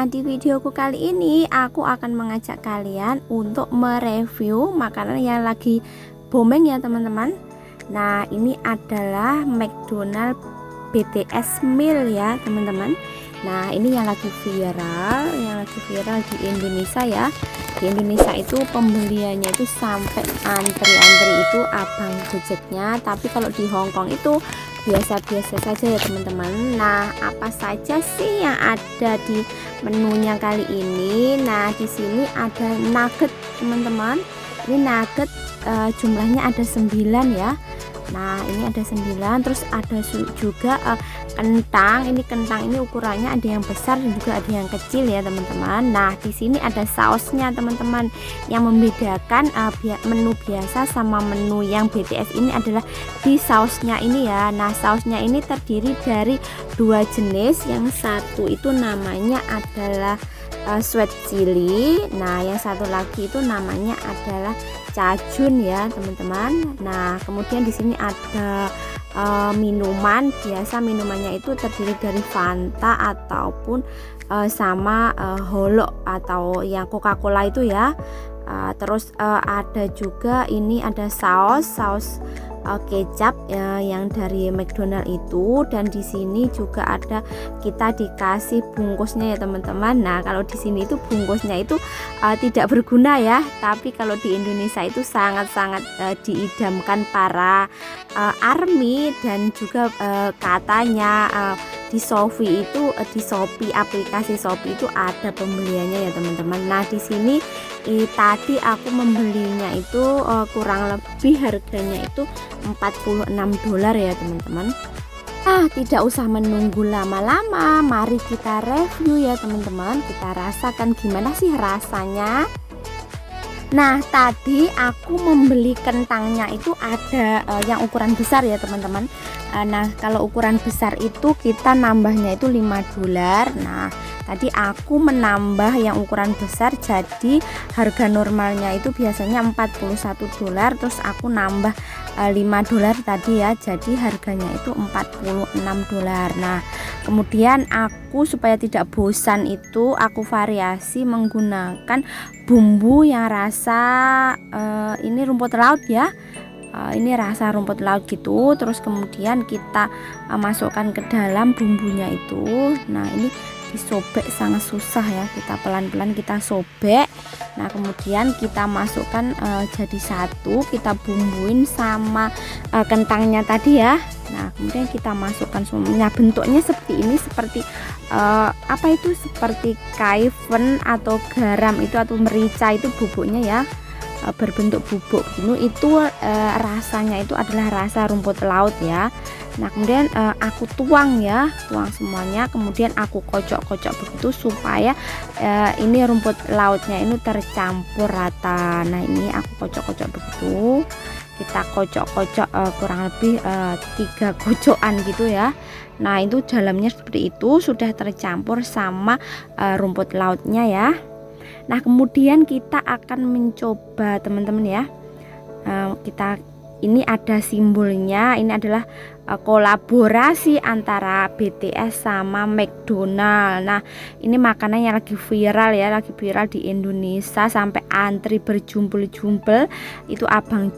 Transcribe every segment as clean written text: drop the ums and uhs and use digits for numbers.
Nah, di videoku kali ini aku akan mengajak kalian untuk mereview makanan yang lagi booming ya teman-teman. Nah, ini adalah McDonald BTS meal ya teman-teman. Nah, ini yang lagi viral di Indonesia ya. Di Indonesia itu pembeliannya itu sampai antri-antri itu abang gojeknya. Tapi kalau di Hong Kong itu biasa-biasa saja ya teman-teman. Nah, apa saja sih yang ada di menunya kali ini? Nah, di sini ada nugget teman-teman. Ini nugget jumlahnya ada 9 ya. Nah, ini ada 9, terus ada juga kentang. Ini kentang ini ukurannya ada yang besar dan juga ada yang kecil ya teman-teman. Nah, di sini ada sausnya teman-teman. Yang membedakan menu biasa sama menu yang BTS ini adalah di sausnya ini ya. Nah, sausnya ini terdiri dari 2 jenis. Yang satu itu namanya adalah sweet chili. Nah, yang satu lagi itu namanya adalah cajun ya teman-teman. Nah, kemudian di sini ada minuman. Biasa minumannya itu terdiri dari Fanta ataupun sama Holo atau yang Coca-Cola itu ya. Terus ada juga ini ada saus kecap yang dari McDonald itu, dan di sini juga ada kita dikasih bungkusnya ya teman-teman. Nah, kalau di sini itu bungkusnya itu tidak berguna ya, tapi kalau di Indonesia itu sangat-sangat diidamkan para ARMY, dan juga katanya di Shopee itu di Shopee, aplikasi Shopee itu ada pembeliannya ya teman-teman. Nah, di sini tadi aku membelinya itu kurang lebih harganya itu $46 ya teman-teman. Tidak usah menunggu lama-lama, mari kita review ya teman-teman. Kita rasakan gimana sih rasanya. Nah, tadi aku membeli kentangnya itu ada yang ukuran besar ya teman-teman. Nah, kalau ukuran besar itu kita nambahnya itu $5. Nah, tadi aku menambah yang ukuran besar, jadi harga normalnya itu biasanya $41, terus aku nambah $5 tadi ya, jadi harganya itu $46. Nah, kemudian aku supaya tidak bosan itu aku variasi menggunakan bumbu yang rasa ini rumput laut ya. Ini rasa rumput laut gitu. Terus kemudian kita masukkan ke dalam bumbunya itu. Nah, ini disobek sangat susah ya, kita pelan-pelan kita sobek. Nah, kemudian kita masukkan jadi satu, kita bumbuin sama kentangnya tadi ya. Nah, kemudian kita masukkan semuanya. Bentuknya seperti ini, seperti apa itu, seperti kaifen atau garam itu atau merica itu bubuknya ya, berbentuk bubuk ini. Itu rasanya itu adalah rasa rumput laut ya. Nah, kemudian aku tuang semuanya, kemudian aku kocok-kocok begitu supaya ini rumput lautnya ini tercampur rata. Nah, ini aku kocok-kocok begitu, kita kocok-kocok kurang lebih 3 kocokan gitu ya. Nah, itu dalamnya seperti itu, sudah tercampur sama rumput lautnya ya. Nah, kemudian kita akan mencoba teman-teman ya. Ini ada simbolnya, ini adalah kolaborasi antara BTS sama McDonald. Nah, ini makanan yang lagi viral ya, lagi viral di Indonesia sampai antri berjumpel-jumpel itu abang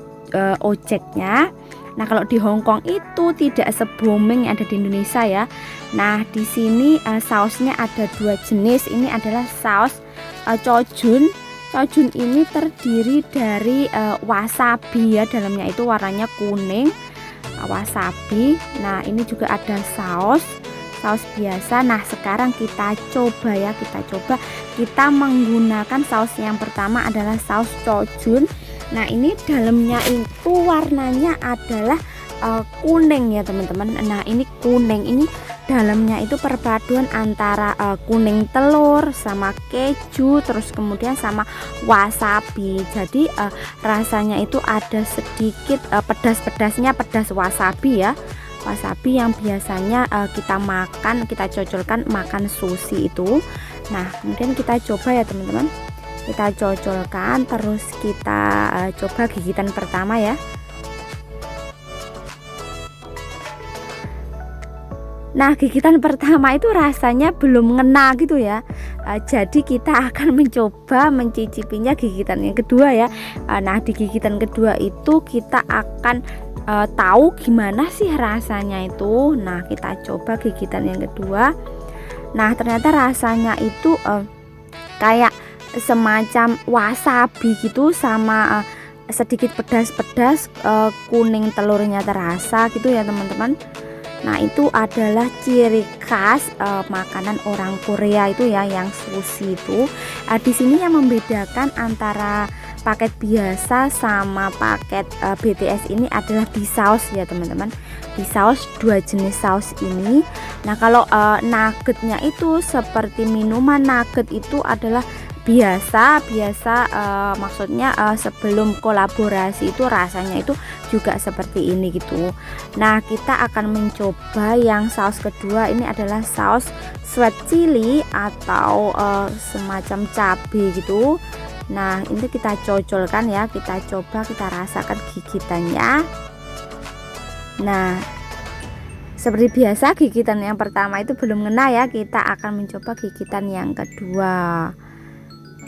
ojeknya. Nah, kalau di Hong Kong itu tidak se-booming yang ada di Indonesia ya. Nah, di sini sausnya ada 2 jenis. Ini adalah saus cajun. Cajun ini terdiri dari wasabi ya, dalamnya itu warnanya kuning, wasabi. Nah, ini juga ada saus biasa. Nah, sekarang kita coba ya, kita menggunakan saus yang pertama adalah saus cajun. Nah, ini dalamnya itu warnanya adalah kuning ya teman-teman. Nah, ini kuning, ini dalamnya itu perpaduan antara kuning telur sama keju, terus kemudian sama wasabi. Jadi rasanya itu ada sedikit pedas-pedasnya, pedas wasabi ya. Wasabi yang biasanya kita cocolkan makan sushi itu. Nah, kemudian kita coba ya teman-teman. Kita cocolkan, terus kita coba gigitan pertama ya. Nah, gigitan pertama itu rasanya belum ngena gitu ya. Jadi kita akan mencoba mencicipinya gigitan yang kedua ya. Nah, di gigitan kedua itu kita akan tahu gimana sih rasanya itu. Nah, kita coba gigitan yang kedua. Nah, ternyata rasanya itu kayak semacam wasabi gitu, sama sedikit pedas-pedas, kuning telurnya terasa gitu ya teman-teman. Nah, itu adalah ciri khas makanan orang Korea itu ya, yang sushi itu. Di sini yang membedakan antara paket biasa sama paket BTS ini adalah di saus ya teman-teman. Di saus, dua jenis saus ini. Nah, kalau nuggetnya itu seperti minuman nugget itu adalah biasa maksudnya sebelum kolaborasi itu rasanya itu juga seperti ini gitu. Nah, kita akan mencoba yang saus kedua. Ini adalah saus sweet chili atau semacam cabai gitu. Nah, ini kita cocolkan ya, kita coba, kita rasakan gigitannya. Nah, seperti biasa gigitan yang pertama itu belum ngena ya, kita akan mencoba gigitan yang kedua.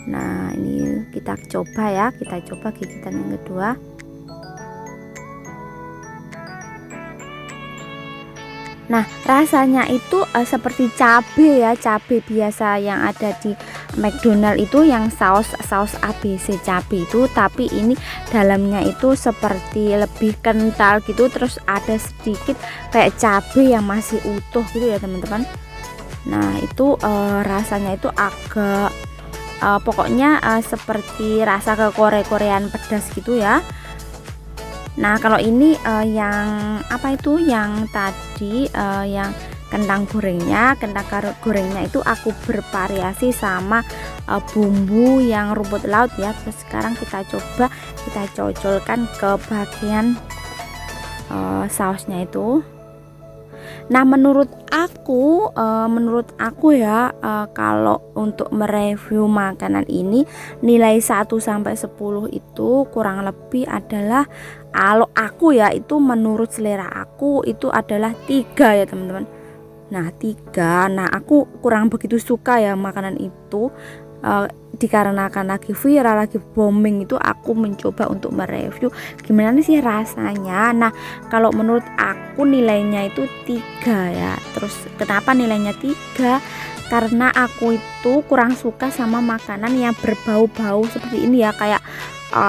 Nah, ini kita coba ya, kita coba gigitan yang kedua. Nah, rasanya itu seperti cabai ya, cabai biasa yang ada di McDonald itu, yang saus ABC cabai itu, tapi ini dalamnya itu seperti lebih kental gitu, terus ada sedikit kayak cabai yang masih utuh gitu ya teman-teman. Nah, itu rasanya itu agak pokoknya seperti rasa Korean pedas gitu ya. Nah, kalau ini yang apa itu, yang tadi yang kentang gorengnya itu aku bervariasi sama bumbu yang rumput laut ya. Terus sekarang kita coba, kita cocolkan ke bagian sausnya itu. Nah, menurut aku ya, kalau untuk mereview makanan ini nilai 1 sampai 10 itu kurang lebih adalah, kalau aku ya, itu menurut selera aku itu adalah 3 ya teman-teman. Nah, 3. Nah, aku kurang begitu suka ya makanan itu, dikarenakan lagi viral, lagi booming, itu aku mencoba untuk mereview gimana sih rasanya. Nah, kalau menurut aku nilainya itu 3 ya. Terus kenapa nilainya 3? Karena aku itu kurang suka sama makanan yang berbau-bau seperti ini ya, kayak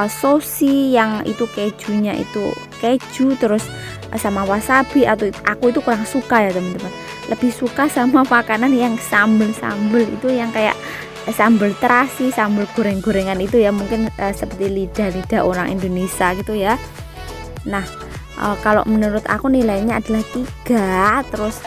sosi yang itu kejunya itu keju, terus sama wasabi, atau aku itu kurang suka ya teman-teman. Lebih suka sama makanan yang sambel-sambel itu, yang kayak sambal terasi, sambal goreng-gorengan itu ya, mungkin seperti lidah orang Indonesia gitu ya. Nah, kalau menurut aku nilainya adalah 3. Terus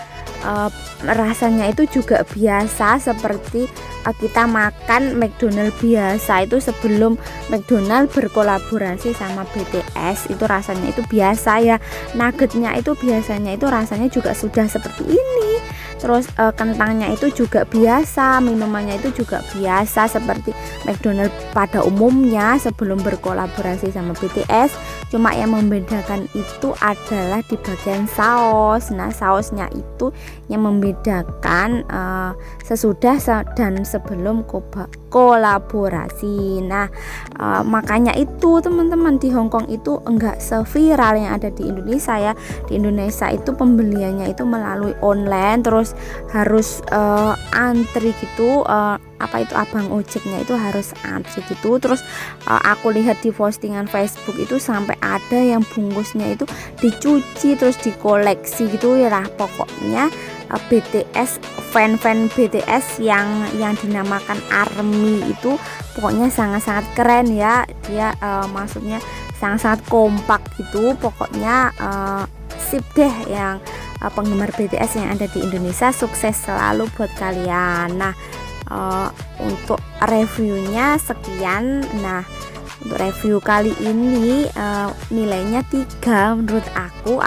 rasanya itu juga biasa seperti kita makan McDonald biasa itu sebelum McDonald berkolaborasi sama BTS, itu rasanya itu biasa ya. Nuggetnya itu biasanya itu rasanya juga sudah seperti ini. Terus kentangnya itu juga biasa, minumannya itu juga biasa seperti McDonald pada umumnya sebelum berkolaborasi sama BTS. Cuma yang membedakan itu adalah di bagian saus. Nah, sausnya itu yang membedakan sesudah dan sebelum kolaborasi. Nah, makanya itu teman-teman, di Hongkong itu enggak seviral yang ada di Indonesia ya. Di Indonesia itu pembeliannya itu melalui online, terus harus antri gitu, apa itu, abang ojeknya itu harus antri gitu. Terus aku lihat di postingan Facebook itu sampai ada yang bungkusnya itu dicuci terus dikoleksi gitu ya lah. Pokoknya BTS, fan BTS yang dinamakan ARMY itu pokoknya sangat-sangat keren ya. Dia maksudnya sangat-sangat kompak gitu. Pokoknya sip deh yang penggemar BTS yang ada di Indonesia. Sukses selalu buat kalian. Nah, untuk reviewnya sekian. Nah, untuk review kali ini nilainya 3 menurut aku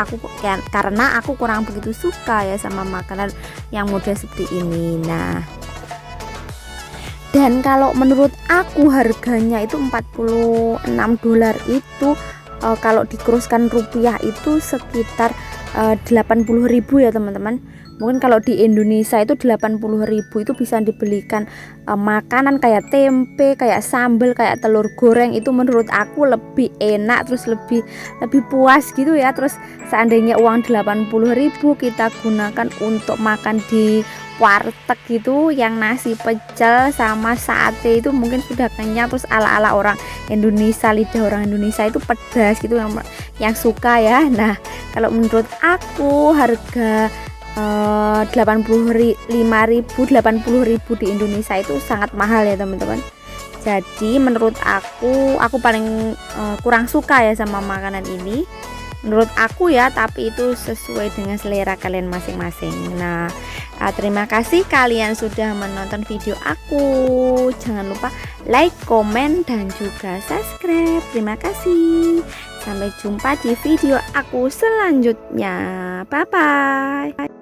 karena aku kurang begitu suka ya sama makanan yang model seperti ini. Nah, dan kalau menurut aku harganya itu $46 itu kalau dikuruskan rupiah itu sekitar 80.000 ya teman-teman. Mungkin kalau di Indonesia itu 80.000 itu bisa dibelikan makanan kayak tempe, kayak sambal, kayak telur goreng. Itu menurut aku lebih enak, terus lebih puas gitu ya. Terus seandainya uang 80.000 kita gunakan untuk makan di warteg gitu, yang nasi pecel sama sate itu mungkin sudah kenyang. Terus ala-ala orang Indonesia, lidah orang Indonesia itu pedas gitu, yang suka ya. Nah, kalau menurut aku harga 85.000 80.000 di Indonesia itu sangat mahal ya teman-teman. Jadi menurut aku paling kurang suka ya sama makanan ini menurut aku ya, tapi itu sesuai dengan selera kalian masing-masing. Nah, terima kasih kalian sudah menonton video aku. Jangan lupa like, komen, dan juga subscribe. Terima kasih. Sampai jumpa di video aku selanjutnya. Bye bye.